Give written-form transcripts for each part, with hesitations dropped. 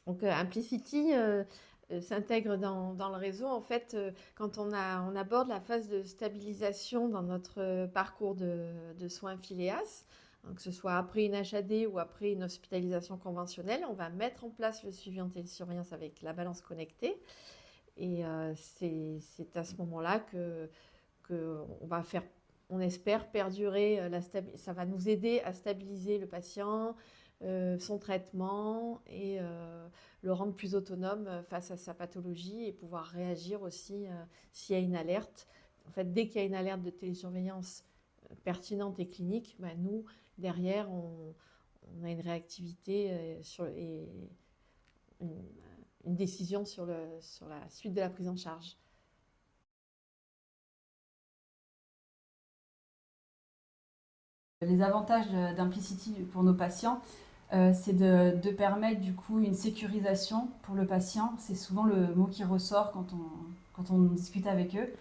Donc, Implicity s'intègre dans le réseau. En fait, quand on aborde la phase de stabilisation dans notre parcours de soins Phileas, hein, que ce soit après une HAD ou après une hospitalisation conventionnelle, on va mettre en place le suivi en télésurveillance avec la balance connectée. Et c'est à ce moment-là qu'on va faire, on espère, perdurer ça va nous aider à stabiliser le patient, son traitement et le rendre plus autonome face à sa pathologie et pouvoir réagir aussi s'il y a une alerte. En fait, dès qu'il y a une alerte de télésurveillance pertinente et clinique, ben nous, derrière, on a une réactivité et une, une décision sur la suite de la prise en charge. Les avantages d'Implicity pour nos patients, c'est de permettre du coup une sécurisation pour le patient. C'est souvent le mot qui ressort quand on discute avec eux.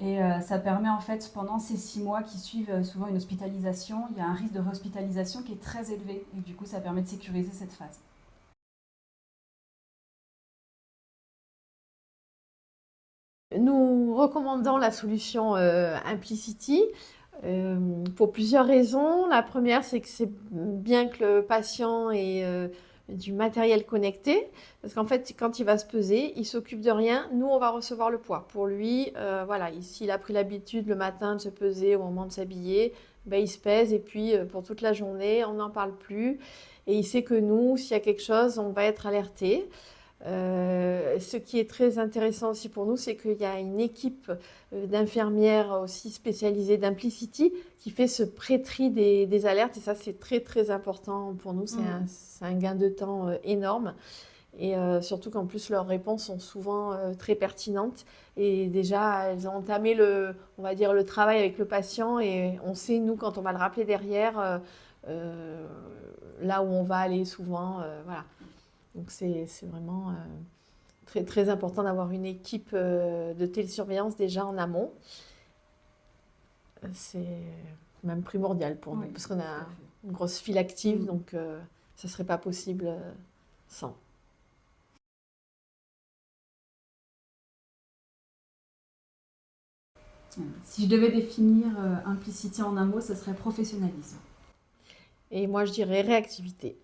Et ça permet en fait, pendant ces 6 mois qui suivent souvent une hospitalisation, il y a un risque de réhospitalisation qui est très élevé. Et du coup, ça permet de sécuriser cette phase. Nous recommandons la solution Implicity pour plusieurs raisons. La première, c'est que c'est bien que le patient ait du matériel connecté, parce qu'en fait, quand il va se peser, il s'occupe de rien. Nous, on va recevoir le poids. Pour lui, voilà, s'il a pris l'habitude le matin de se peser au moment de s'habiller, ben, il se pèse et puis pour toute la journée, on n'en parle plus. Et il sait que nous, s'il y a quelque chose, on va être alerté. Ce qui est très intéressant aussi pour nous, c'est qu'il y a une équipe d'infirmières aussi spécialisée d'Implicity qui fait ce pré-tri des alertes. Et ça, c'est très, très important pour nous. C'est un gain de temps énorme. Et surtout qu'en plus, leurs réponses sont souvent très pertinentes. Et déjà, elles ont entamé on va dire, le travail avec le patient. Et on sait, nous, quand on va le rappeler derrière, là où on va aller souvent. Voilà. Donc c'est vraiment très, très important d'avoir une équipe de télésurveillance déjà en amont. C'est même primordial pour nous, parce qu'on a une grosse file active, donc ça ne serait pas possible sans. Si je devais définir Implicity en un mot, ça serait professionnalisme. Et moi, je dirais réactivité.